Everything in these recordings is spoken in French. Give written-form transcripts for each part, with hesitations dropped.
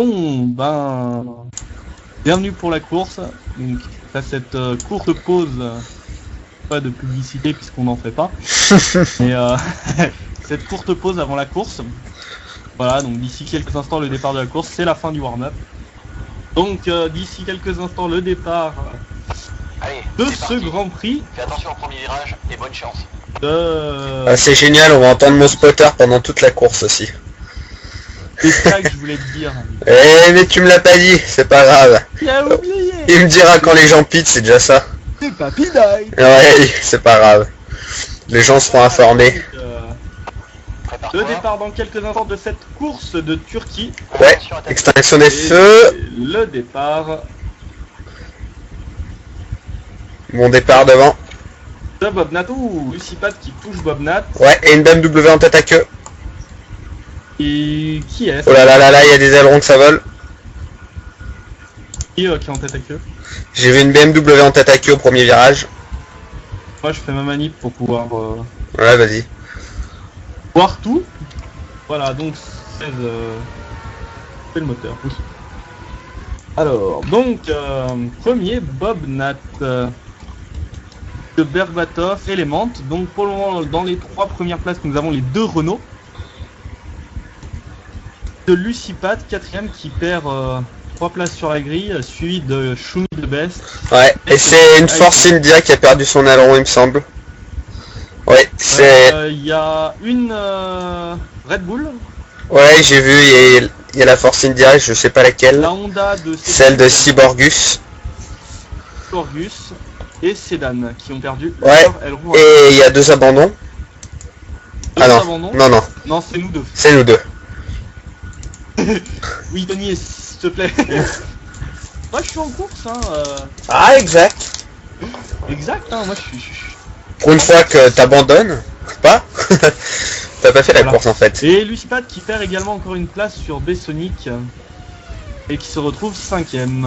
Bon, ben, bienvenue pour la course. Donc, à cette courte pause, pas de publicité puisqu'on n'en fait pas, mais cette courte pause avant la course. Voilà, donc d'ici quelques instants le départ de la course, c'est la fin du warm-up. Donc d'ici quelques instants le départ de ce Grand Prix. Fais attention au premier virage et bonne chance. C'est génial, on va entendre mon spotter pendant toute la course aussi. C'est ça que je voulais te dire. Eh mais tu me l'as pas dit, c'est pas grave. J'ai oublié. Il me dira quand les gens pitent, c'est déjà ça. C'est pas Pidaille. Ouais, c'est pas grave. Les gens seront informés. Le départ dans quelques instants de cette course de Turquie. Ouais, extinction des feux. Le départ Mon départ devant. de Bob Nat. Ouh, Lucipat qui touche Bob Nat. Ouais, et une BMW en tête à queue. Et qui est-ce? Oh là là là là, il y a des ailerons que ça vole. Qui est en tête à queue? J'ai vu une BMW en tête à queue au premier virage. Moi je fais ma manip pour pouvoir Ouais, vas-y. voir tout. Voilà, donc 16 c'est le moteur. Oui. Alors, donc premier Bob Nat de Berbatov, Element. Donc pour le moment dans les 3 premières places nous avons les 2 Renault. De Lucipat, 4ème qui perd 3 places sur la grille, suivi de Shumi de Best. Ouais, et c'est une Force India qui a perdu son aileron, il me semble. Ouais, c'est... Il y a une Red Bull. Ouais, j'ai vu, il y a la Force India, je sais pas laquelle. La Honda de Celle de Cyborgus. Cyborgus et Sedan qui ont perdu Ouais, leur aileron. et il y a 2 abandons. Ah non, abandons. non, non, Non, c'est nous deux. c'est nous deux. Oui, Tony, s'il te plaît. Moi, je suis en course, hein. Ah, exact. Exact, hein. Moi, je suis. Pour une fois que t'abandonnes, pas t'as pas fait la Voilà. course en fait. Et Lucipat qui perd également encore une place sur B-Sonic et qui se retrouve 5ème.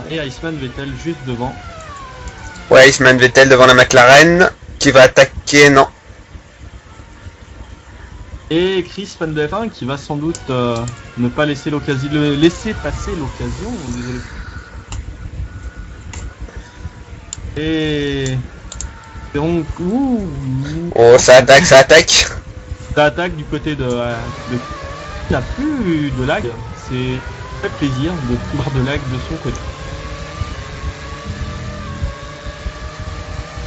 Et Iceman Vettel juste devant. Ouais, Isman Vettel devant la McLaren, qui va attaquer, non. Et Chris Van de F1 qui va sans doute ne pas laisser l'occasion, laisser passer l'occasion. Désolé. Et donc, Oh, ça attaque, ça attaque. ça attaque du côté de il n'y a plus de lag. C'est très plaisir de voir de lag de son côté.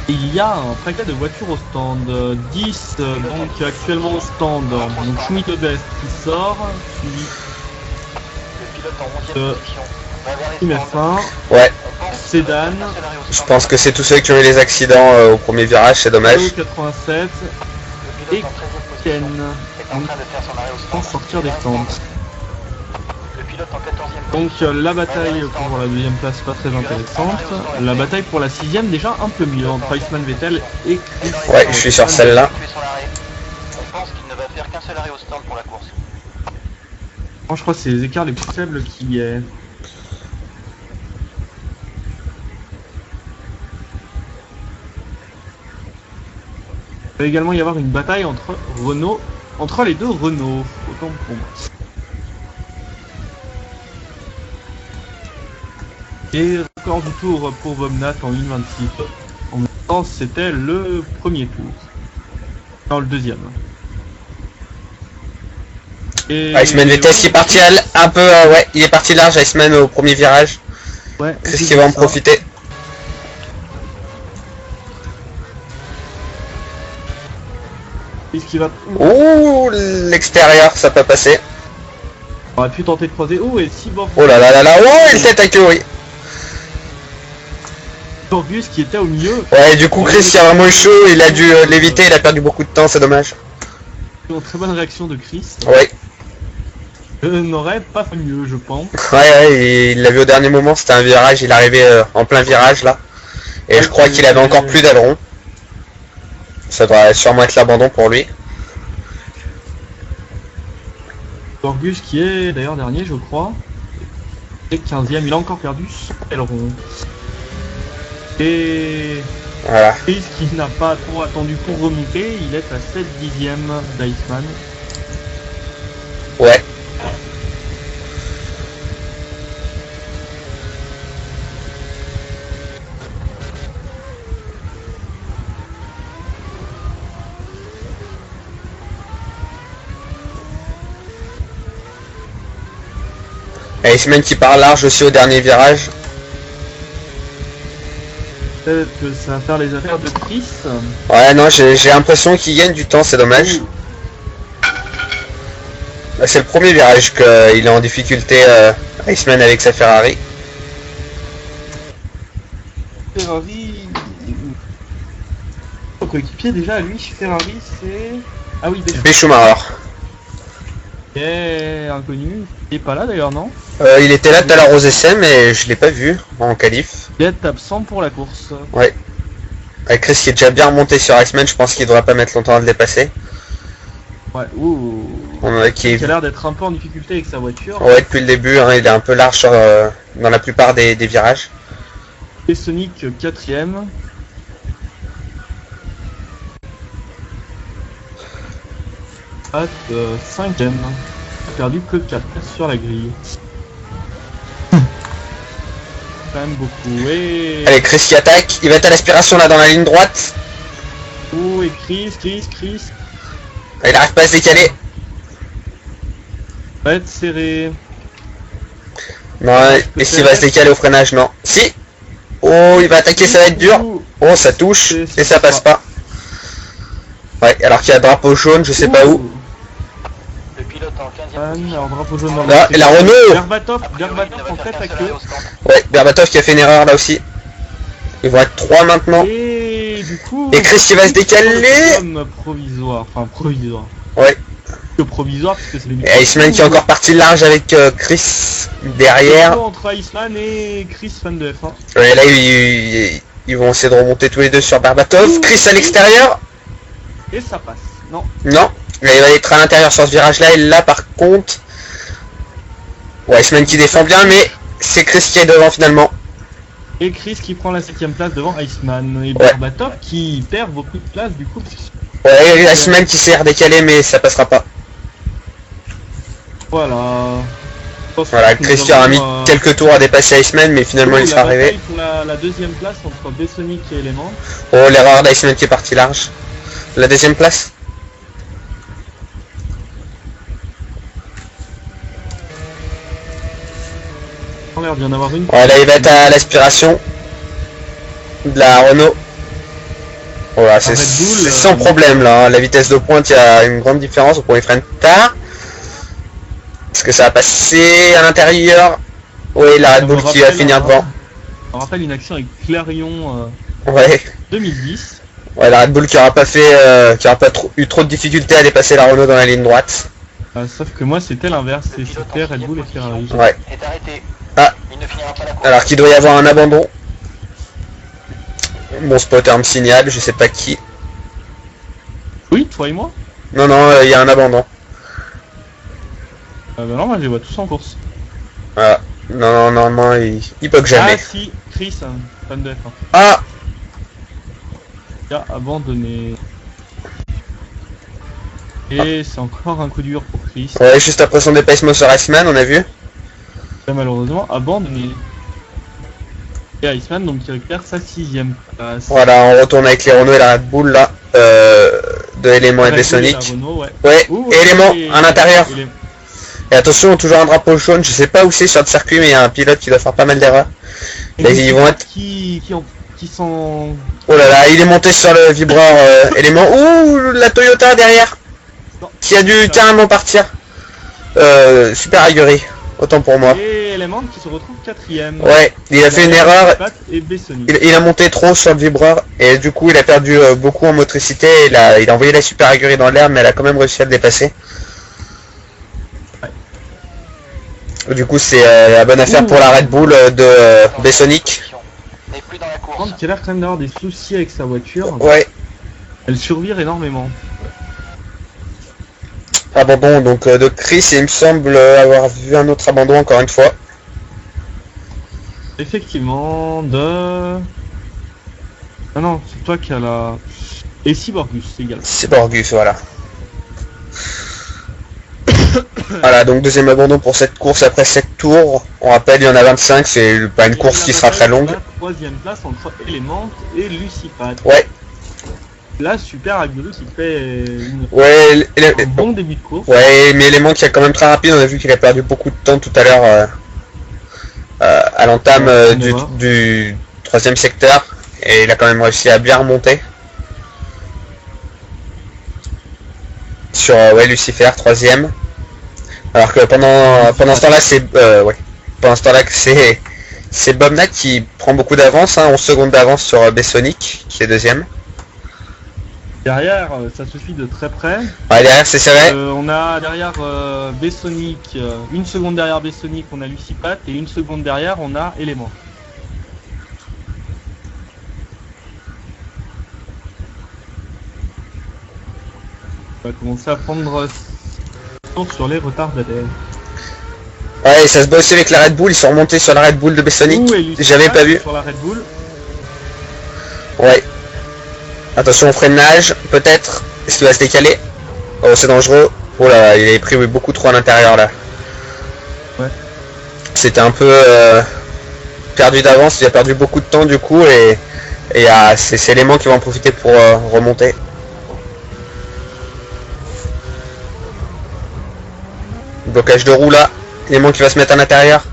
Et il y a un fracas de voitures au stand. 10 donc actuellement au stand. Donc Schmidt de Best qui sort, suivi Le pilote en 11ème de position. Va vers les Team stands. F1, Ouais, On pense Sedan, je pense que c'est tous ceux qui ont eu les accidents au premier virage, c'est dommage. 87 le et pilote en 13ème Ken position est en train de faire son arrêt au sans stand. sortir des stands. Le pilote en 14ème Donc position. la bataille pour la deuxième place pas très intéressante. La bataille pour la 6ème déjà un peu mieux entre Iceman Vettel et Chris. Ouais, je suis sur celle-là. Tuer son arrêt. On pense qu'il ne va faire qu'un seul arrêt au stand pour la course. Je crois que c'est les écarts les plus faibles qui est. Il va également y avoir une bataille entre les 2 Renault. Autant pour moi. Et record du tour pour Bob Nat en 1.26. En même temps, c'était le premier tour. Non, le deuxième. Et Iceman Vettel qui est parti un peu, ouais, il est parti large, Iceman au premier virage. ouais, C'est ce qui va en profiter. Qu'est-ce qui va. Ouh, l'extérieur, ça peut passer. On aurait pu tenter de croiser. Oh, et Cyborg. Oh là là là là, oh, il tête à queue, oui. Cyborgus qui était au milieu. Ouais, du coup, Chris, il a vraiment eu chaud, il a dû l'éviter, il a perdu beaucoup de temps, c'est dommage. Une très bonne réaction de Chris. Ouais, N'aurait pas fait mieux, je pense. ouais, il l'a vu au dernier moment, c'était un virage, il est arrivé en plein virage là. Et je crois qu'il avait encore plus d'aileron. Ça doit sûrement être l'abandon pour lui. Cyborgus qui est d'ailleurs dernier, je crois. Et 15ème, il a encore perdu son aileron. Et Voilà. Chris qui n'a pas trop attendu pour remonter, il est à 7 dixièmes d'Iceman. Ouais. Iceman qui part large aussi au dernier virage. Peut-être que ça va faire les affaires de Chris. Ouais, non, j'ai l'impression qu'il gagne du temps, c'est dommage. C'est le premier virage qu'il est en difficulté, Iceman avec sa Ferrari. Ferrari... Son coéquipier déjà, lui, Ferrari, c'est... Ah oui, B. Schumacher. Inconnu. Il est pas là d'ailleurs, non? Il était là tout à l'heure aux essais, mais je l'ai pas vu en qualif. Il est absent pour la course. Ouais. Avec Chris qui est déjà bien remonté sur Iceman, je pense qu'il devrait pas mettre longtemps à le dépasser. Ouais, ouh. Qui Il a l'air d'être un peu en difficulté avec sa voiture. Ouais, depuis le début, hein, il est un peu large sur, dans la plupart des virages. Et Sonic 4ème. Pat 5ème. Il a perdu que 4 sur la grille. Quand même beaucoup. Et... Allez, Chris qui attaque, il va être à l'aspiration là dans la ligne droite. Oh, et Chris. Il n'arrive pas à se décaler. Va être serré. Non, est-ce qu'il va se décaler au freinage? Non. Si. Oh, il va attaquer, ça va être dur. Oh, ça touche et ça passe pas. Ouais, alors qu'il y a drapeau jaune, je sais pas où. Le pilote en 15ème position. Alors, drapeau jaune dans Là, la Renault. Berbatov Il ne va en faire tête à qu'un seul queue. arrêt au stand. Ouais, Berbatov qui a fait une erreur là aussi. Ils vont être 3 maintenant. Et du coup... Et Chris qui va se décaler. Provisoire, enfin provisoire. Ouais. Que provisoire parce que c'est les Et Iceman qui est encore parti large avec Chris derrière. Entre Iceman et Chris fan de F1. Ouais, là ils vont essayer de remonter tous les deux sur Berbatov. Chris à l'extérieur. Et ça passe. Non. Non. Là, il va être à l'intérieur sur ce virage là. Et là par contre... Ouais, Iceman qui défend bien, mais c'est Chris qui est devant finalement. Et Chris qui prend la 7ème place devant Iceman. Et Berbatov qui perd beaucoup de place du coup. Ouais, Iceman qui s'est redécalé, mais ça passera pas. Voilà. Voilà, Chris qui aura mis quelques tours à dépasser Iceman, mais finalement il sera arrivé. Pour la 2ème place entre Bessonic et Element. Oh, l'erreur d'Iceman qui est parti large. La 2ème place. On a l'air d'y en avoir une. Ouais, là il va être à l'aspiration de la Renault. Voilà, c'est sans problème là. La vitesse de pointe, il y a une grande différence. On freine tard. Est-ce que ça va passer à l'intérieur? Oui, la Red Bull qui va finir devant. On rappelle une action avec Clarion ouais. 2010. Ouais, la Red Bull qui aura pas fait, qui aura pas eu trop de difficultés à dépasser la Renault dans la ligne droite. Sauf que moi c'était l'inverse, c'était Red Bull et Ferrari. Ouais. Est arrêté. Ah. Il ne finira pas la course. Alors qu'il doit y avoir un abandon. Bon spotter me signale, je sais pas qui. Oui, toi et moi. Non, non, il y a un abandon. Bah non, moi je les vois tous en course. Voilà. Non, non, non, il bug jamais. Ah si, Chris, fan de F1. Ah. Il a abandonné. Et c'est encore un coup dur pour Chris. Ouais, juste après son dépassement sur Iceman, on a vu. Il a malheureusement abandonné. Et Iceman donc qui récupère sa 6ème place. Voilà, on retourne avec les Renault et la Red Bull là. De Element et Bessonic. Ouais, et Element à l'intérieur. Et attention, toujours un drapeau jaune, je sais pas où c'est sur le circuit, mais il y a un pilote qui doit faire pas mal d'erreurs. Là, ils vont être... Qui sont... Oh là là, il est monté sur le vibreur élément. Ouh, la Toyota derrière. Qui a dû carrément partir. Super aguerri, autant pour moi. Et Element qui se retrouve 4ème. Ouais, il a fait une erreur. Et il a monté trop sur le vibreur et du coup il a perdu beaucoup en motricité. Et il a envoyé la super aguerri dans l'air, mais elle a quand même réussi à le dépasser. Du coup c'est la bonne affaire pour la Red Bull de Bessonic. N'est plus dans la course. Qui a l'air quand même d'avoir des soucis avec sa voiture. Ouais. Elle survire énormément. Abandon donc de Chris et il me semble avoir vu un autre abandon encore une fois. Effectivement, de... Ah non, c'est toi qui as la... Et Cyborgus, c'est égal. Cyborgus, voilà. Voilà, donc deuxième abandon pour cette course après 7 tours. On rappelle, il y en a 25, c'est pas une course qui sera très longue. La 3ème place entre Element et Lucipat. Ouais. Là, super Aguero qui fait un bon début de course. Ouais, mais Element qui est quand même très rapide, on a vu qu'il a perdu beaucoup de temps tout à l'heure à l'entame du troisième secteur. Et il a quand même réussi à bien remonter. Sur Lucifer, troisième. Alors que pendant ce temps-là, pendant ce temps-là, c'est Bobnat qui prend beaucoup d'avance, hein, 11 secondes d'avance sur Bessonic, qui est deuxième. Derrière, ça se suit de très près. Ouais, derrière, c'est serré. On a derrière Bessonic, une seconde derrière Bessonic, on a Lucipat, et une seconde derrière, on a Element. On va commencer à prendre sur les retardataires. Ouais, ça se bat aussi avec la Red Bull, ils sont remontés sur la Red Bull de Bessonic. J'avais pas vu. Sur la Red Bull. Ouais. Attention au freinage, peut-être. Est-ce qu'il va se décaler? Oh, c'est dangereux. Oh là, il avait pris beaucoup trop à l'intérieur là. Ouais. C'était un peu perdu d'avance, il a perdu beaucoup de temps du coup et c'est Element qui va en profiter pour remonter. Blocage de roue là. Element qui va se mettre à l'intérieur.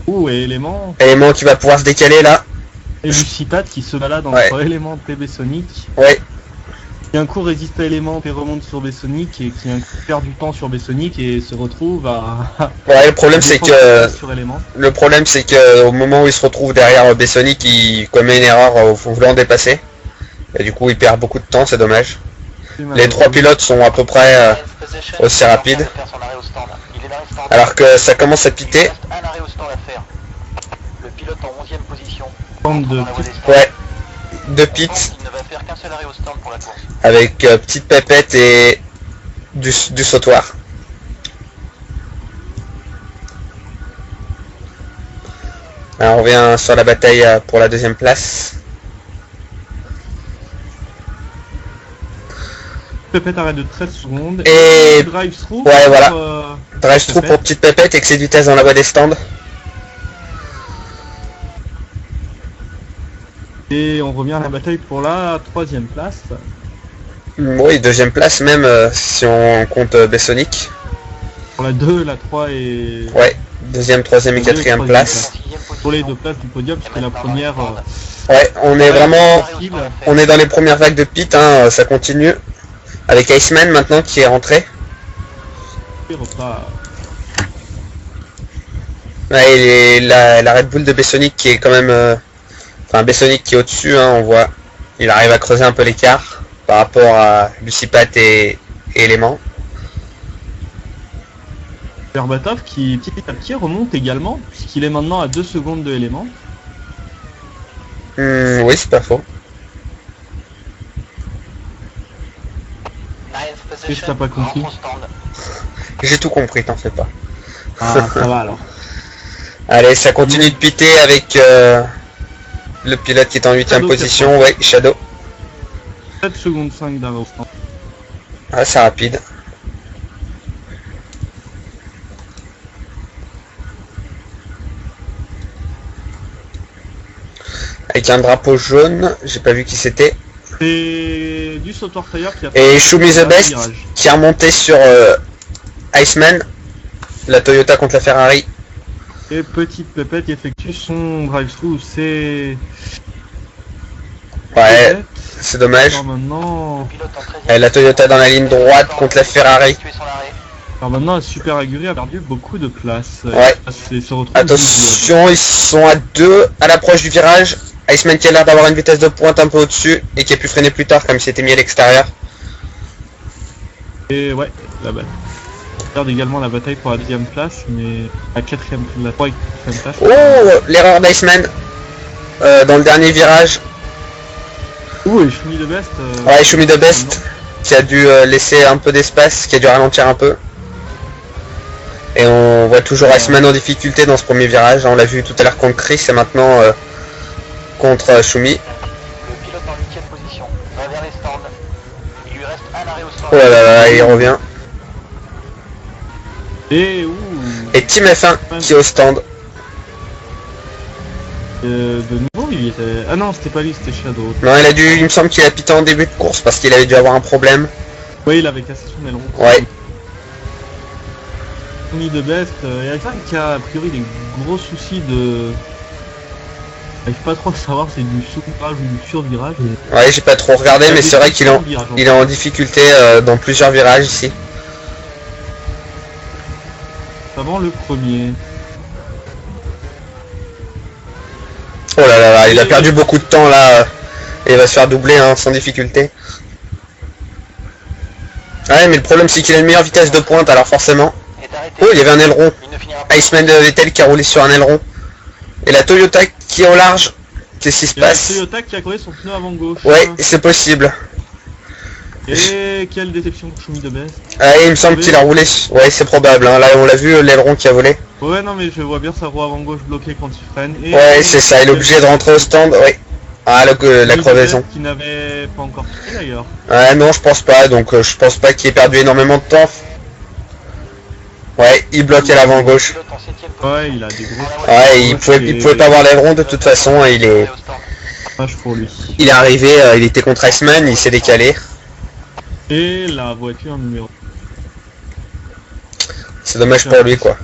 Ouh, et Element. Element qui va pouvoir se décaler là. Et Lucipat qui se balade entre Element et Bessonic. Ouais. Qui un coup résiste à Element et remonte sur Bessonic et qui un coup perd du temps sur Bessonic et se retrouve à. Ouais, le problème c'est que. Sur Element. Le problème c'est que au moment où il se retrouve derrière Bessonic, il commet une erreur en voulant dépasser. Et du coup il perd beaucoup de temps, c'est dommage. Les trois pilotes sont à peu près aussi rapides. Alors que ça commence à piter. Le pilote en 11e position. Ouais, deux pits. Il ne va faire qu'un seul arrêt au stand pour la course. Avec petite pépette et du sautoir. Alors on revient sur la bataille pour la deuxième place. Pépette arrête de 13 secondes. Et drive-through. Ouais, voilà. Drive-through pour petite pépette, excès de vitesse dans la voie des stands. Et on revient à la bataille pour la troisième place. Oui, deuxième place même si on compte Bessonic. Pour la 2, la 3 et... Ouais, deuxième, troisième et quatrième place. Pour les deux places du podium, puisque la première... Ouais, on est vraiment... On est dans les premières vagues de pit, hein, ça continue. Avec Iceman maintenant qui est rentré. Ouais, et la Red Bull de Bessonic qui est quand même... Enfin, Bessonic qui est au-dessus, hein, on voit. Il arrive à creuser un peu l'écart par rapport à Lucipat et Element. Berbatov qui petit à petit remonte également, puisqu'il est maintenant à 2 secondes de Element. Oui, c'est pas faux. Qu'est-ce que t'as pas compris? J'ai tout compris, t'en fais pas. Ah, ça va alors. Allez, ça continue de piter avec le pilote qui est en 8ème position. Ouais, Shadow. 7 secondes 5 d'avance. Ah, c'est rapide. Avec un drapeau jaune, j'ai pas vu qui c'était. C'est du sautoir tailleur qui a fait. Et Shumi the Best qui a remonté sur Iceman, la Toyota contre la Ferrari. Et Petite Pépette qui effectue son drive-through, c'est... Ouais, c'est dommage. Alors maintenant... Et la Toyota dans la ligne droite contre la Ferrari. Alors maintenant, Super Aguri a perdu beaucoup de place. Ouais. Attention, ils sont à 2 à l'approche du virage. Iceman qui a l'air d'avoir une vitesse de pointe un peu au-dessus et qui a pu freiner plus tard comme il s'était mis à l'extérieur. Et ouais, la bataille. Regarde également la bataille pour la deuxième place, mais la quatrième place. Oh, l'erreur d'Iceman dans le dernier virage. Ouh, et Shumi the Best. Ouais, Shumi the Best qui a dû laisser un peu d'espace, qui a dû ralentir un peu. Et on voit toujours Iceman en difficulté dans ce premier virage. On l'a vu tout à l'heure contre Chris et maintenant contre Shumi. Le pilote en 8ème position va vers les stands. Il lui reste un arrêt au stand. Oh là là, il revient. Et Team F1 qui est au stand. De nouveau, il était... Ah non, c'était pas lui, c'était Shadow. Non, il me semble qu'il a pité en début de course parce qu'il avait dû avoir un problème. Oui, il avait cassé son aileron. Ouais. Tony de Best, il y a quelqu'un qui a priori des gros soucis de... J'arrive pas trop à savoir si c'est du sous-virage ou du sur-virage. Mais... Ouais, j'ai pas trop regardé, mais c'est vrai qu'il est en difficulté dans plusieurs virages ici. Avant le premier. Oh là là là, il a perdu beaucoup de temps là. Et il va se faire doubler hein, sans difficulté. Ouais, mais le problème c'est qu'il a une meilleure vitesse de pointe, alors forcément. Oh, il y avait un aileron. Iceman Vettel qui a roulé sur un aileron. Et la Toyota qui est au large. Qu'est-ce qui se passe? La Toyota qui a collé son pneu avant gauche. Ouais, c'est possible. Et quelle déception pour Schumi de Best. Ah, il me semble qu'il a roulé. Ouais, c'est probable. Hein. Là, on l'a vu, l'aileron qui a volé. Ouais, non, mais je vois bien sa roue avant gauche bloquée quand il freine. Et ouais, c'est ça. Il est obligé de rentrer au stand. Ouais. Ah, la crevaison. Qui n'avait pas encore quitté d'ailleurs. Ouais, non, je pense pas. Donc, je pense pas qu'il ait perdu énormément de temps. Ouais, il bloque à l'avant gauche. Ouais, il a des gros... Ouais, il pouvait pas avoir l'aileron de toute façon. Il est... pour lui. Il est arrivé, il était contre Iceman, il s'est décalé. Et la voiture numéro... C'est dommage pour lui, quoi.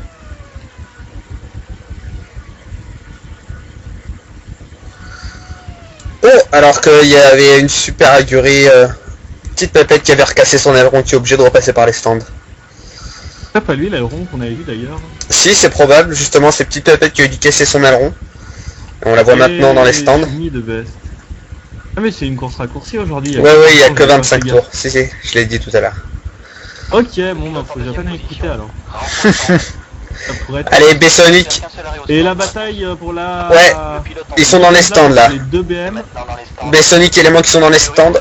Oh, alors qu'il y avait une super agurie, petite pépette qui avait recassé son aileron, qui est obligé de repasser par les stands. C'est pas lui l'aileron qu'on avait vu d'ailleurs. Si, c'est probable, justement, c'est petite pépette qui a dû casser son aileron. Et on la voit maintenant dans les stands. De Best. Ah mais c'est une course raccourcie aujourd'hui. Ouais, il y a que 25 tours. Si, je l'ai dit tout à l'heure. Ok, bon bah faut jamais écouter alors. Ça pourrait être... Allez, B-Sonic. Et la bataille pour la... Ouais, ils sont dans les stands là. Les deux BM. B-Sonic et Élément qui sont dans les stands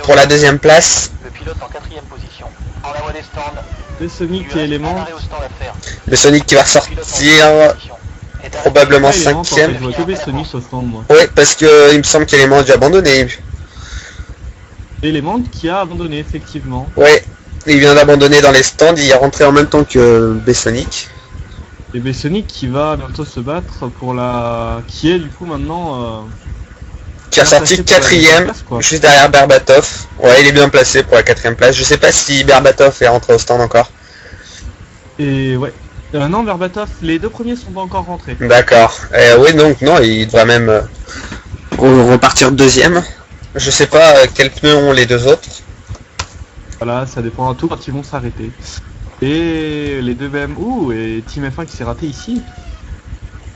pour la deuxième place. Le pilote en 4ème position. En la voie des stands. B-Sonic et Élément. B-Sonic qui va ressortir probablement 5ème. Je vois que B-Sonic au stand moi. Ouais, parce que il me semble qu'Élément a dû abandonner. Élément qui a abandonné effectivement. Ouais, il vient d'abandonner dans les stands, il est rentré en même temps que B-Sonic. Et B-Sonic qui va bientôt se battre pour la... Qui est du coup maintenant... Qui a sorti 4ème, juste derrière Berbatov. Ouais, il est bien placé pour la 4ème place. Je sais pas si Berbatov est rentré au stand encore. Et ouais. Non, Berbatov, les deux premiers sont pas encore rentrés. D'accord. Oui, donc non, il devrait même repartir deuxième. Je sais pas quels pneus ont les deux autres. Voilà, ça dépendra tout quand ils vont s'arrêter. Et les deux BM... Ouh, et Team F1 qui s'est raté ici.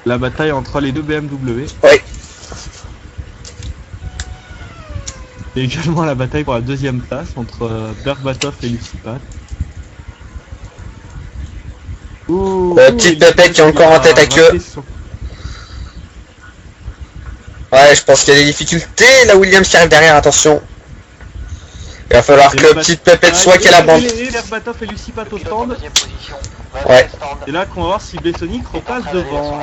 La bataille entre les deux BMW. Oui. Et également la bataille pour la deuxième place entre Berbatov et Lucipat. Petite pépette qui est encore en tête à queue. Ouais, je pense qu'il y a des difficultés. La Williams qui arrive derrière, attention. Il va falloir que petite pépette soit qu'elle abandonne. Et Berbatov et Lucipat au stand. Ouais. Et là qu'on va voir si B-Sonic repasse devant.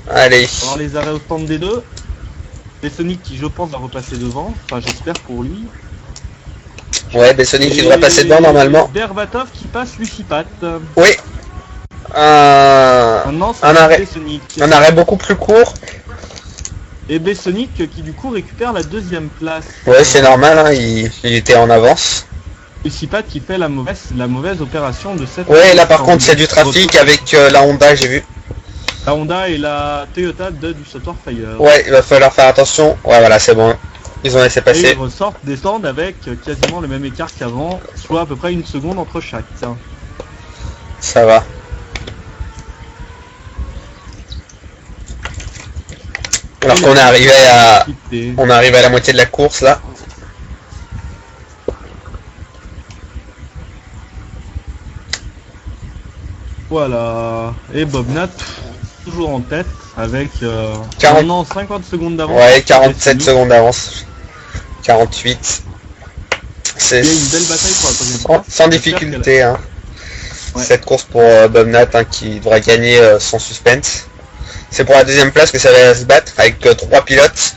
Allez. On va voir les arrêts au stand des deux. B-Sonic qui je pense va repasser devant. Enfin j'espère pour lui. Ouais, B-Sonic qui devrait passer devant normalement. Berbatov qui passe Lucipat. Oui. Un arrêt beaucoup plus court. Et B-Sonic qui du coup récupère la deuxième place. Ouais, c'est normal, hein, il était en avance. Lucipat qui fait la mauvaise opération de cette... Ouais, là par contre c'est du trafic avec la Honda, j'ai vu. La Honda et la Toyota du Sautoir Fire. Ouais, il va falloir faire attention. Ouais, voilà, c'est bon. Ils ont laissé passer. Et ils ressortent des stands avec quasiment le même écart qu'avant, soit à peu près une seconde entre chaque. Tiens. Ça va. Alors qu'on est arrivé à... On arrive à la moitié de la course là. Voilà. Et Bob Nat toujours en tête avec 50 secondes d'avance. Ouais, 47 secondes d'avance. 48. C'est une belle bataille pour la troisième place. Sans difficulté. Hein. Ouais. Cette course pour Bob Nat hein, qui devra gagner sans suspense. C'est pour la deuxième place que ça va se battre avec 3 pilotes.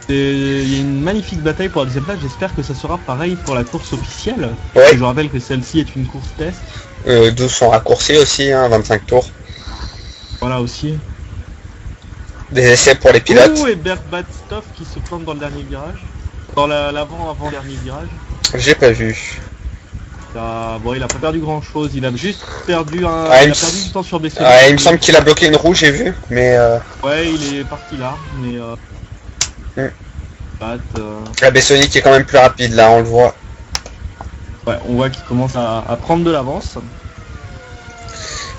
Il y a une magnifique bataille pour la deuxième place. J'espère que ça sera pareil pour la course officielle. Ouais. Je rappelle que celle-ci est une course test. 12 sont raccourcis aussi, hein, 25 tours. Voilà aussi. Des essais pour les pilotes. Oh, et Berbatov qui se plante dans le dernier virage. Dans l'avant-dernier virage. J'ai pas vu. Bon, il a pas perdu grand chose, il a juste perdu un. Ah, il a perdu du temps sur BC. Il me semble qu'il a bloqué une roue, j'ai vu, mais Ouais, il est parti là, mais la Bessonic est quand même plus rapide là, on le voit. Ouais, on voit qu'il commence à prendre de l'avance.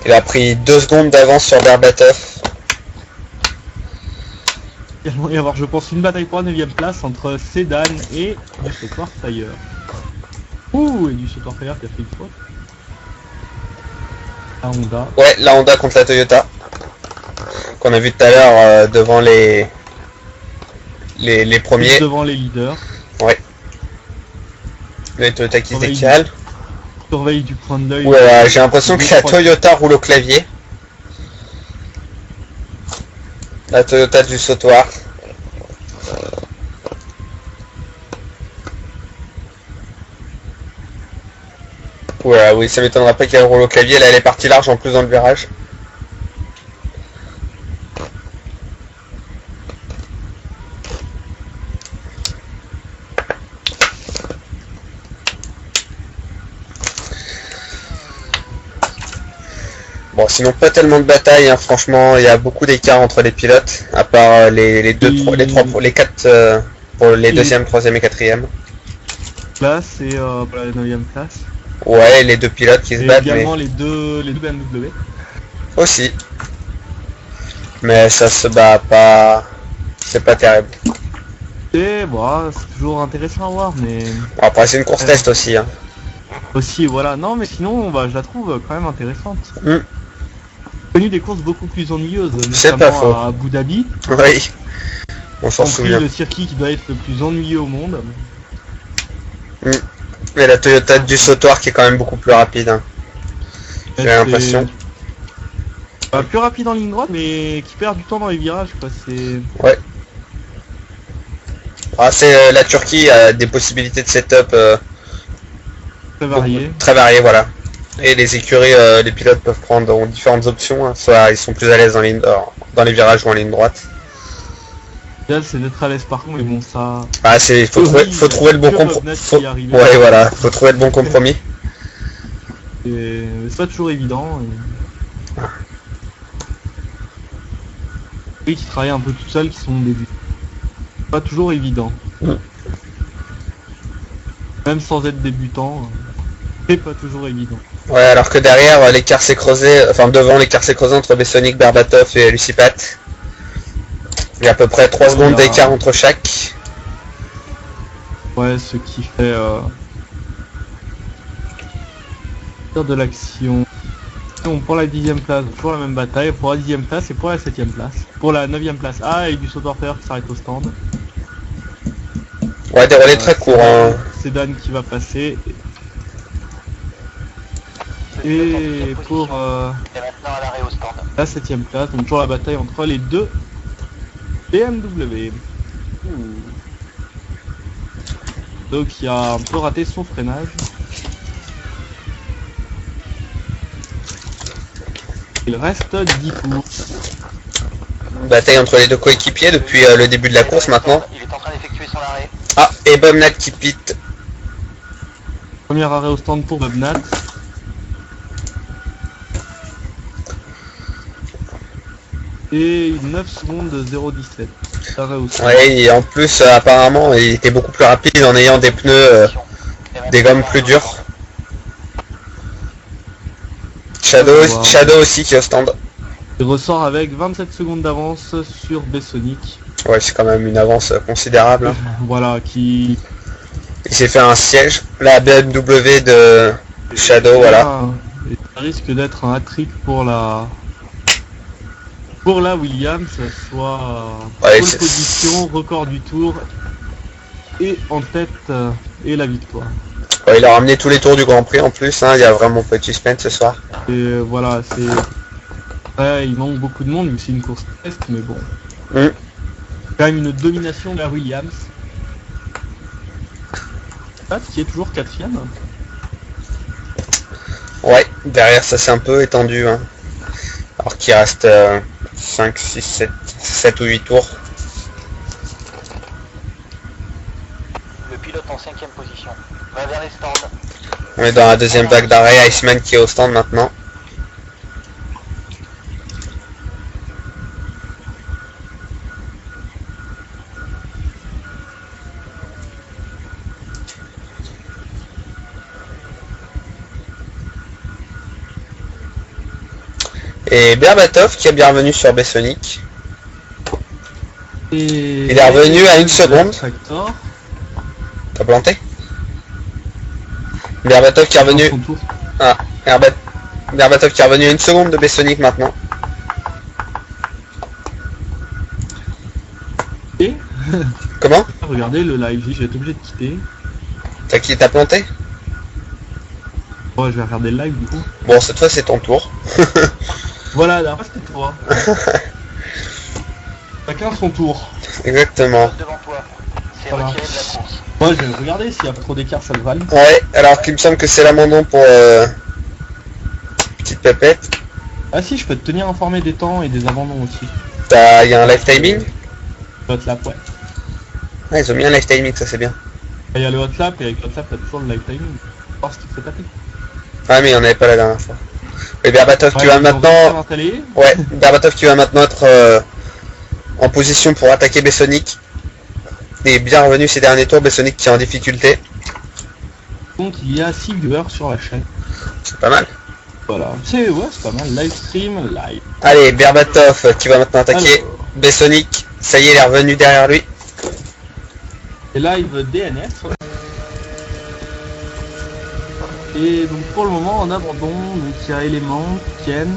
Il a pris 2 secondes d'avance sur Berbatov. Il va y avoir, je pense, une bataille pour la 9ème place entre Sedan et du Sautoir Fire. Ouh, et du Sautoir Fire qui a fait une faute. La Honda. Ouais, la Honda contre la Toyota. Qu'on a vu tout à l'heure devant les premiers. Devant les leaders. Ouais. Le Toyota qui se décale. Surveille du point de l'œil. Ouais, j'ai l'impression que la Toyota roule au clavier. La Toyota du Sautoir. Ouais, oui, ça m'étonnerait pas qu'elle roule au clavier. Là, elle est partie large en plus dans le virage. Bon, sinon pas tellement de bataille, hein. Franchement, il y a beaucoup d'écart entre les pilotes, à part les 4 pour les 2e, 3e et 4e. Là, c'est pour la 9ème place. Ouais, les 2 pilotes qui se battent. Également mais... les deux BMW. Aussi. Mais ça se bat pas. C'est pas terrible. Et bon, c'est toujours intéressant à voir, mais. Bon, après, c'est une course test aussi. Hein. Aussi, voilà. Non, mais sinon, bah, je la trouve quand même intéressante. J'ai connu des courses beaucoup plus ennuyeuses, c'est pas faux. notamment à Abu Dhabi. Oui. On s'en souvient. Le circuit qui doit être le plus ennuyeux au monde. Mais la Toyota du Sautoir qui est quand même beaucoup plus rapide. Hein. J'ai l'impression. Plus rapide en ligne droite, mais qui perd du temps dans les virages, quoi. C'est. Ouais. Ah, c'est la Turquie a des possibilités de setup Très varié. Très variées, voilà. Et les écuries, les pilotes peuvent prendre différentes options. Hein. Soit ils sont plus à l'aise dans les virages ou en ligne droite. L'idéal, c'est d'être à l'aise par contre, mais bon, ça. Ah, faut trouver le bon compromis. Ouais, voilà, faut trouver le bon compromis. C'est pas toujours évident. Oui, qui travaillent un peu tout seuls, qui sont au début. Pas toujours évident. Même sans être débutant, c'est pas toujours évident. Ouais, alors que derrière, l'écart s'est creusé, enfin devant l'écart s'est creusé entre Bessonic, Berbatov et Lucipat. Il y a à peu près 3 secondes d'écart entre chaque. Ouais, ce qui fait de l'action. Pour la 10ème place, toujours la même bataille, pour la 10ème place et pour la 7ème place. Pour la 9ème place, et du Sautoir Fire qui s'arrête au stand. Ouais, des relais très courts. Hein. C'est Dan qui va passer. Et pour la 7ème place, donc toujours la bataille entre les deux BMW. Donc il a un peu raté son freinage. Il reste 10 tours. Bataille entre les deux coéquipiers depuis le début de la course maintenant. Il est en train d'effectuer son arrêt. Ah, et Bobnat qui pite. Premier arrêt au stand pour Bobnat. Et 9 secondes de 0,17. Arrêt au stand. Ouais, et en plus, apparemment, il était beaucoup plus rapide en ayant des pneus, des gommes plus dures. Shadow aussi qui est au stand. Il ressort avec 27 secondes d'avance sur Bessonic. Ouais, c'est quand même une avance considérable. Hein. Voilà, qui... Il s'est fait un siège. La BMW de Shadow, voilà. Et ça risque d'être un hat-trick pour la Williams, soit ouais, pole position, record du tour et en tête et la victoire. Ouais, il a ramené tous les tours du Grand Prix en plus, hein. Il y a vraiment peu de suspense ce soir. Et voilà, c'est... Ouais, il manque beaucoup de monde, mais c'est une course test, mais bon. Quand même une domination de la Williams. Qui est toujours 4ème. Ouais, derrière ça s'est un peu étendu. Hein. Alors qu'il reste 5, 6, 7 ou 8 tours. Le pilote en 5ème position va vers les stands. On est dans la deuxième vague d'arrêt, Iceman qui est au stand maintenant. Et Berbatov qui est bienvenu sur Bessonic. Et... Il est revenu à 1 seconde. Tractor. T'as planté? Berbatov qui est revenu. Ah, Berbatov qui est revenu à 1 seconde de Bessonic maintenant. Et Comment? regardez le live, j'ai été obligé de quitter. T'as planté? Ouais, je vais regarder le live du coup. Bon, cette fois c'est ton tour. Voilà, là, c'était toi. Chacun son tour. Exactement. Devant toi. C'est Voilà. retiré de la course. Moi, je vais regarder s'il y a pas trop d'écart, ça le valide. Ouais, alors qu'il me semble que c'est l'abandon pour petite pépette. Ah si, je peux te tenir informé des temps et des abandons aussi. Il y a un live timing? Le hot-lap, ouais. Ah, ils ont mis un live timing, ça c'est bien. Il y a le hot-lap et avec le hot-lap, t'as toujours le live timing. Faut voir ce qu'il faut taper. Ah mais il n'y en avait pas la dernière fois. Et Berbatov qui va ils ont réussi à maintenant... l'installer. Ouais, Berbatov qui va maintenant être en position pour attaquer Bessonic. Il est bien revenu ces derniers tours, Bessonic qui est en difficulté. Donc il y a 6 viewers sur la chaîne. C'est pas mal. Voilà. C'est ouais, c'est pas mal. Live stream, live. Allez, Berbatov qui va maintenant attaquer Alors. Bessonic. Ça y est, il est revenu derrière lui. Et live DNF. Et donc pour le moment en abandon, donc il y a Element, Ken,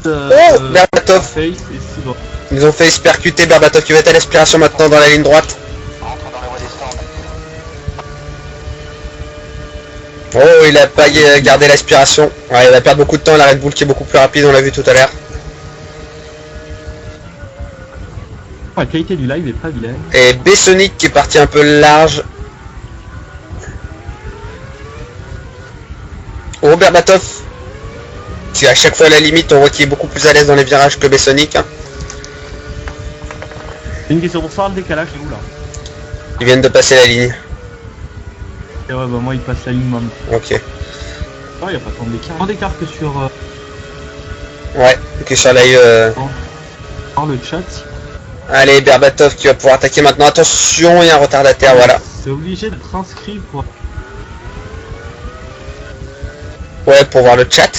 Berbatov. Face et Silver. Ils ont fait se percuter, Berbatov qui va être à l'aspiration maintenant dans la ligne droite. Rentre dans la voie des stands. Oh, il a pas gardé l'aspiration. Ouais, il va perdre beaucoup de temps, la Red Bull qui est beaucoup plus rapide, on l'a vu tout à l'heure. La qualité du live est pas vilaine. Et Bessonic qui est parti un peu large. Oh, Berbatov qui à chaque fois à la limite, on voit qu'il est beaucoup plus à l'aise dans les virages que Bessonic. Hein. C'est une question pour ça, le décalage est où là? Ils viennent de passer la ligne. Et ouais, bah moi il passe la ligne même. Ok. Oh, il y a pas tant d'écart. Tant d'écart que sur Ouais, ok, sur la dans le chat. Allez, Berbatov qui va pouvoir attaquer maintenant. Attention, il y a un retardataire, voilà. C'est obligé d'être inscrit pour... Ouais, pour voir le chat.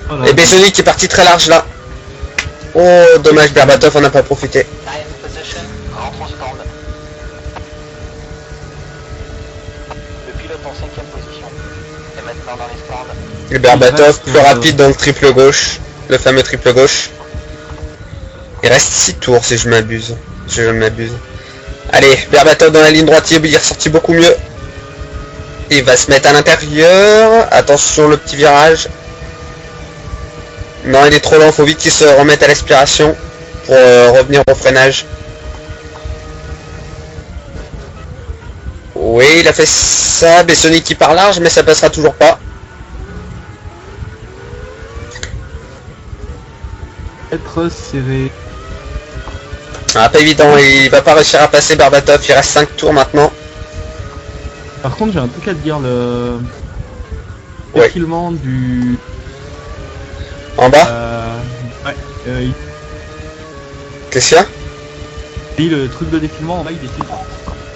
Voilà. Et Bessonic qui est parti très large là. Oh, dommage, Berbatov en a pas profité. Time position. Rentre au stand. Le pilote en 5ème position. Et maintenant dans les stands. Et Berbatov plus rapide dans le triple gauche. Le fameux triple gauche. Il reste 6 tours si je m'abuse. Si je ne m'abuse. Allez, Berbatov dans la ligne droite, il est ressorti beaucoup mieux. Il va se mettre à l'intérieur. Attention le petit virage. Non, il est trop lent, faut vite qu'il se remette à l'aspiration pour revenir au freinage. Oui, il a fait ça, Bessonic qui part large, mais ça passera toujours pas. Être serré. Ah, pas évident, il va pas réussir à passer Berbatov, il reste 5 tours maintenant. Par contre, j'ai un truc à te dire, le Ouais. défilement du... En bas, ouais, qu'est-ce qu'il y a? le truc de défilement en bas il défile pas.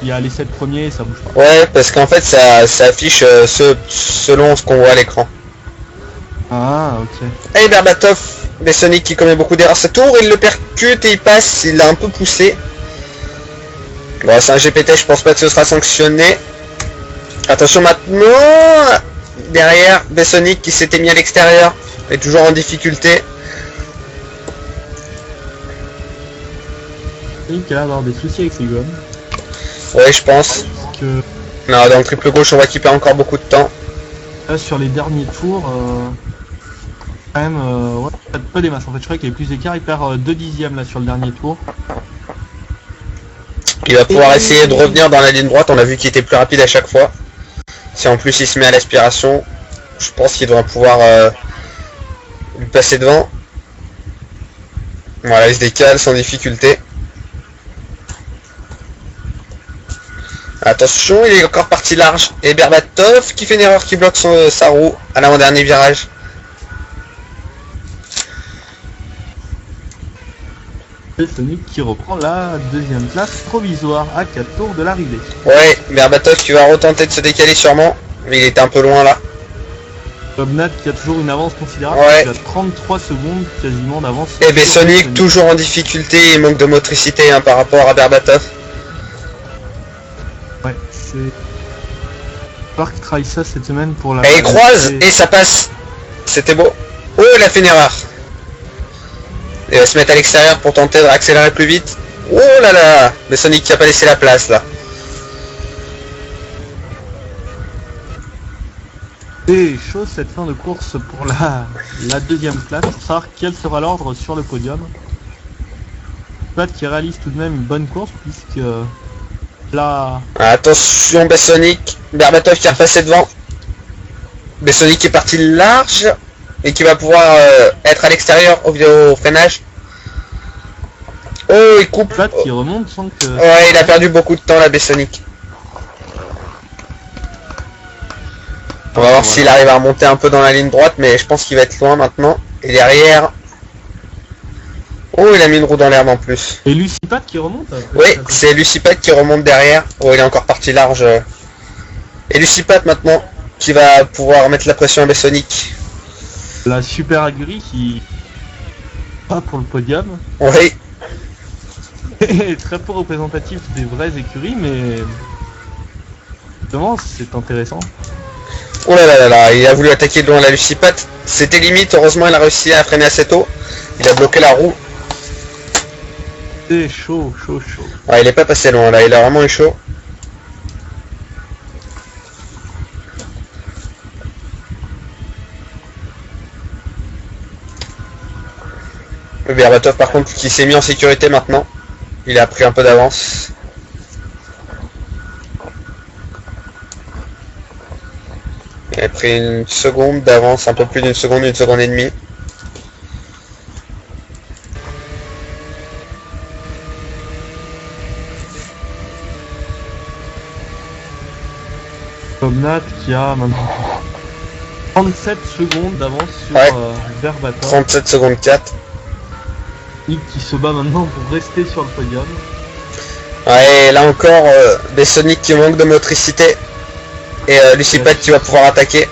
Il y a les 7 premiers et ça bouge pas. Ouais, parce qu'en fait ça affiche selon ce qu'on voit à l'écran. Ah, ok. Allez, Berbatov, Bessonic qui commet beaucoup d'erreurs ce tour, il le percute et il passe, il l'a un peu poussé. Bon, c'est un GPT, je pense pas que ce sera sanctionné. Attention maintenant, derrière, Bessonic qui s'était mis à l'extérieur, est toujours en difficulté. Il a l'air d'avoir des soucis avec ses gommes. Ouais, je pense. Parce que Non, dans le triple gauche, on voit qu'il perd encore beaucoup de temps. là, sur les derniers tours, quand même, ouais, pas des masses en fait. Je crois qu'il y a plus d'écart. Il perd 2 dixièmes là sur le dernier tour. Il va pouvoir essayer de revenir dans la ligne droite, on a vu qu'il était plus rapide à chaque fois. Si en plus il se met à l'aspiration, je pense qu'il devrait pouvoir lui passer devant. Voilà, il se décale sans difficulté. Attention, il est encore parti large. Et Berbatov qui fait une erreur, qui bloque sa roue à l'avant-dernier virage. Bessonic qui reprend la deuxième place provisoire à 4 tours de l'arrivée. Ouais, Berbatov qui va retenter de se décaler sûrement. Mais il était un peu loin là. Bobnat qui a toujours une avance considérable, Ouais. il a 33 secondes quasiment d'avance. Et Bessonic toujours en difficulté et manque de motricité hein, par rapport à Berbatov. Ouais, c'est... J'espère qu'il travaille ça cette semaine pour la... Et il croise et ça passe. C'était beau. Oh, il a fait une erreur. Il va se mettre à l'extérieur pour tenter d'accélérer plus vite. Oh là là, Bessonic qui a pas laissé la place là. C'est chaud cette fin de course pour la deuxième place, pour savoir quel sera l'ordre sur le podium. Pat qui réalise tout de même une bonne course puisque là... Attention Bessonic, Berbatov qui est repassé devant. Bessonic qui est parti large et qui va pouvoir être à l'extérieur au freinage. Oh, il coupe. Pat qui remonte sans que... Ouais, il a perdu beaucoup de temps là Bessonic. On va voir s'il arrive à remonter un peu dans la ligne droite, mais je pense qu'il va être loin maintenant. Et derrière... Oh, il a mis une roue dans l'herbe en plus. Et Lucipat qui remonte. Oui, c'est Lucipat qui remonte derrière. Oh, il est encore parti large. Et Lucipat maintenant, qui va pouvoir mettre la pression à Bessonic. La super aguerrie qui... Pas pour le podium. Oui, Très peu représentatif des vraies écuries, mais... Justement, c'est intéressant. oh là là là là, il a voulu attaquer de loin la Lucipat. C'était limite, heureusement il a réussi à freiner assez tôt. Il a bloqué la roue. C'est chaud, chaud, chaud. Ouais, il est pas passé loin là, il a vraiment eu chaud. Berbatov par contre qui s'est mis en sécurité maintenant. Il a pris un peu d'avance. Il a pris une seconde d'avance, un peu plus d'une seconde et demie. Bobnat qui a maintenant 37 secondes d'avance sur Ouais. Berbatov. 37 secondes 4. Nick qui se bat maintenant pour rester sur le podium. Ouais, là encore, Bessonic qui manque de motricité. Et Lucipat qui va pouvoir attaquer.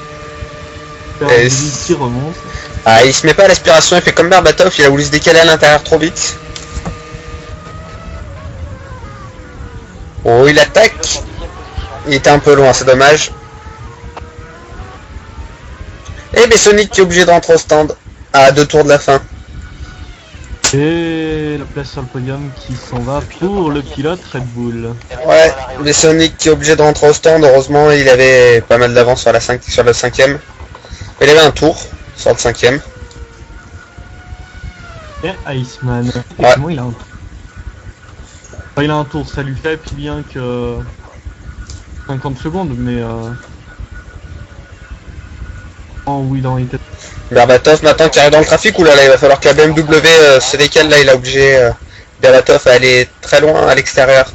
Et Qui remonte. Ah, il se met pas à l'aspiration, il fait comme Berbatov, il a voulu se décaler à l'intérieur trop vite. Oh, il attaque. Il était un peu loin, c'est dommage. Et Bessonic qui est obligé de rentrer au stand à 2 tours de la fin. Et la place sur le podium qui s'en va pour le pilote Red Bull. Ouais, Bessonic qui est obligé de rentrer au stand. Heureusement, il avait pas mal d'avance sur, sur le 5ème. Il avait un tour sur le 5ème. Et Iceman. Effectivement, il a un tour. Enfin, il a un tour, ça lui fait plus bien que 50 secondes, mais oh oui, dans les têtes. Berbatov maintenant qui arrive dans le trafic, oulala, il va falloir que la BMW se décale là, il a obligé Berbatov à aller très loin à l'extérieur.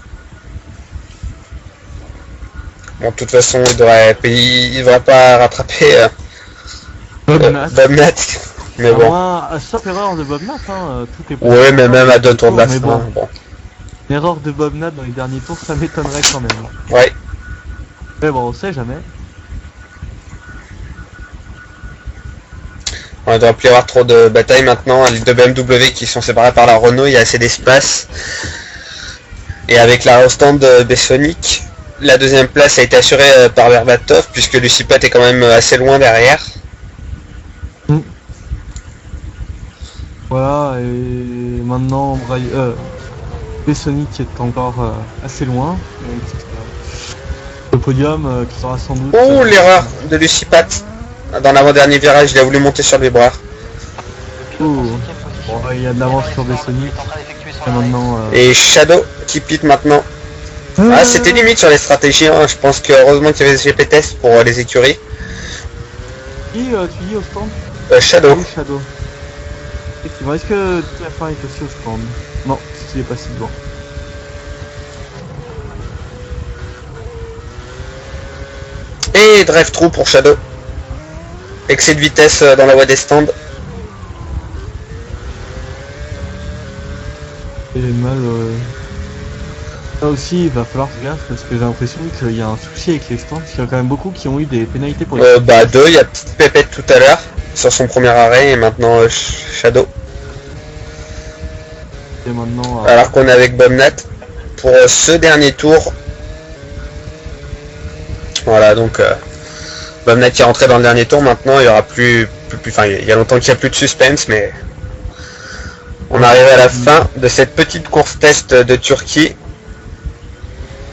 Bon, de toute façon, il devrait pas rattraper Bobnat. Bobnat. Mais bon. Sauf erreur de Bobnat, hein, tout est possible. Ouais, mais même à 2 tours de la mais fin. bon, Bon. une erreur de Bobnat dans les derniers tours, ça m'étonnerait quand même. Ouais. Mais bon, on sait jamais. On ne devrait plus y avoir trop de batailles maintenant. Les deux BMW qui sont séparés par la Renault, il y a assez d'espace. Et avec la stand de Bessonic, la deuxième place a été assurée par Berbatov, puisque Lucipat est quand même assez loin derrière. Voilà, et maintenant Bessonic est encore assez loin. Donc, le podium qui sera sans doute... Oh, l'erreur de Lucipat. Dans l'avant-dernier virage, il a voulu monter sur les bras. Bon, il y a de l'avance sur Bessonic. Et maintenant... Et Shadow qui pite maintenant. Ah, c'était limite sur les stratégies. Hein. Je pense que heureusement qu'il y avait des GP tests pour les écuries. Qui tu dis au stand Shadow. Oui, Shadow. Effectivement, est-ce que TF1 est aussi au stand? Non, il est pas si devant. Et drive-through pour Shadow. Excès de vitesse dans la voie des stands. Et mal. Là aussi, il va falloir faire gaffe parce que j'ai l'impression qu'il y a un souci avec les stands. Il y a quand même beaucoup qui ont eu des pénalités pour les Bah deux, il y a petite pépette tout à l'heure sur son premier arrêt et maintenant Shadow. Et maintenant. Alors qu'on est avec Bobnat pour ce dernier tour. Voilà donc Bobnat qui est rentré dans le dernier tour. Maintenant il y aura plus enfin il y a longtemps qu'il n'y a plus de suspense, mais on arrive à la fin de cette petite course test de Turquie.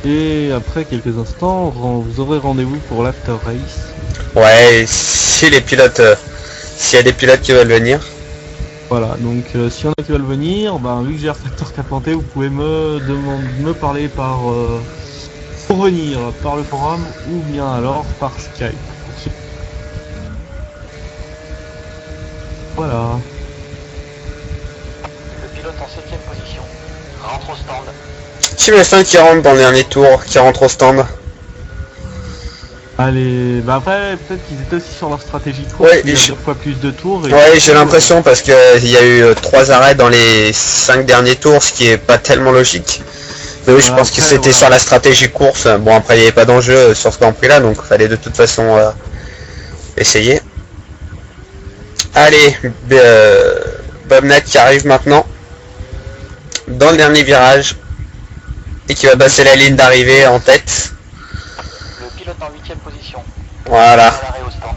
Et après quelques instants, vous aurez rendez-vous pour l'after race. Ouais, si les pilotes, s'il y a des pilotes qui veulent venir. Voilà, donc si on a qui veulent venir, ben, vu que j'ai Refactor qui a planté, vous pouvez me parler par pour venir par le forum ou bien alors par Skype. Voilà. Le pilote en 7ème position rentre au stand. Team F1 qui rentre dans le dernier tour, qui rentre au stand. Allez, bah après peut-être qu'ils étaient aussi sur leur stratégie de course, Ouais, il y a 2 fois plus de tours. Et ouais, j'ai l'impression parce que il y a eu 3 arrêts dans les 5 derniers tours, ce qui est pas tellement logique. Mais oui, je pense que c'était sur la stratégie course. Bon, après il n'y avait pas d'enjeu sur ce Grand Prix là, donc il fallait de toute façon essayer. Allez, Bobnat qui arrive maintenant dans le dernier virage et qui va passer la ligne d'arrivée en tête. Le pilote en 8ème position. Voilà. À l'arrêt au stand.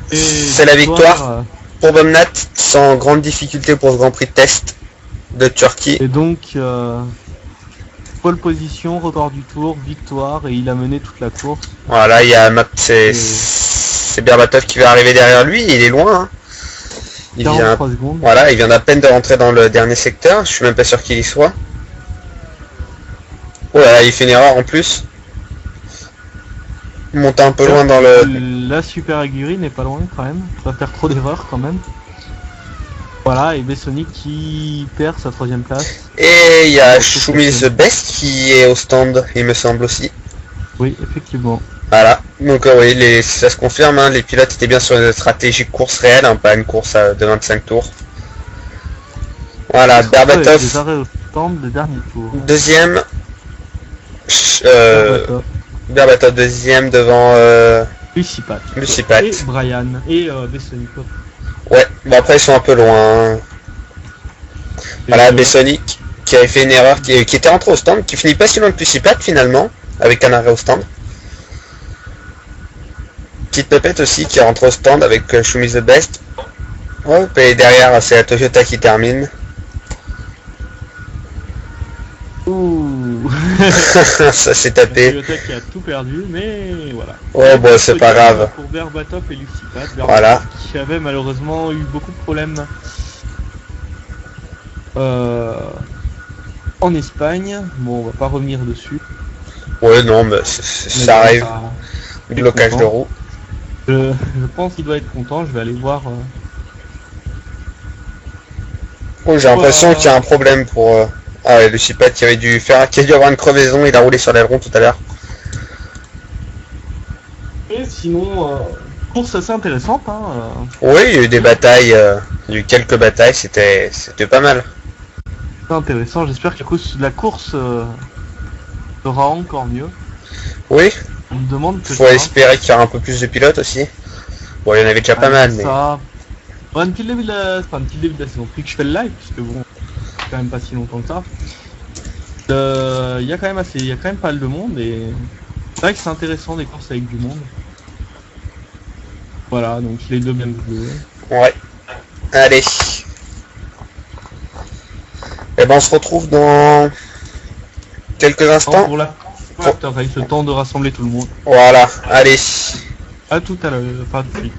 C'est la victoire pour Bobnat, sans grande difficulté pour ce Grand Prix de test de Turquie. Et donc, pole position, record du tour, victoire, et il a mené toute la course. Voilà, il y a c'est Berbatov qui va arriver derrière lui, il est loin. Hein. Il vient, secondes. voilà, il vient à peine de rentrer dans le dernier secteur, je suis même pas sûr qu'il y soit. Oh là là, il fait une erreur en plus. Il monte un peu loin dans le... La Super Aguirre n'est pas loin quand même, il va faire trop d'erreurs quand même. Voilà, et Bessonic qui perd sa 3ème place. Et il y a Schumi the Best qui est au stand, il me semble aussi. Oui, effectivement. Voilà, donc oui, ça se confirme, hein, les pilotes étaient bien sur une stratégie de course réelle, hein, pas une course de 25 tours. Voilà, Berbatov, des arrêts au stand des derniers tours. deuxième. Berbatov deuxième devant Lucipat. Lucipat. Et Brian. Et Bessonic. Ouais, bon après ils sont un peu loin. Hein. Voilà, Bessonic qui avait fait une erreur, qui était rentré au stand, qui finit pas si loin que Lucipat finalement, avec un arrêt au stand. Petite pépette aussi qui rentre au stand avec Schumi the Best. Hop, et derrière c'est la Toyota qui termine. Ouh. Ça s'est tapé. Toyota qui a tout perdu, mais voilà. Oh bon, c'est pas grave. Pour Berbatov et Lucipat. Voilà. Qui avait malheureusement eu beaucoup de problèmes en Espagne. Bon, on va pas revenir dessus. Ouais, non, mais ça arrive. Blocage de roue. Je pense qu'il doit être content, je vais aller voir. Oh, j'ai l'impression qu'il y a un problème pour... Ah ouais, Lucipat qui a dû avoir une crevaison, il a roulé sur l'aileron tout à l'heure. Et sinon, course assez intéressante. Hein, Oui, il y a eu des batailles, il y a eu quelques batailles, c'était pas mal. C'est intéressant, j'espère que la course sera encore mieux. Oui, On me demande que faut espérer qu'il y aura un peu plus de pilotes aussi. Bon, il y en avait déjà pas mal, mais... Ça... Bon, depuis le début de la saison, depuis que je fais le live, parce que bon, c'est quand même pas si longtemps que ça. Il y a quand même pas mal de monde et c'est vrai que c'est intéressant des courses avec du monde. Voilà, donc les deux bien joués. Ouais. Allez. Et ben on se retrouve dans quelques instants. Pour la le temps de rassembler tout le monde. Voilà, allez. À tout à l'heure, pas tout de suite.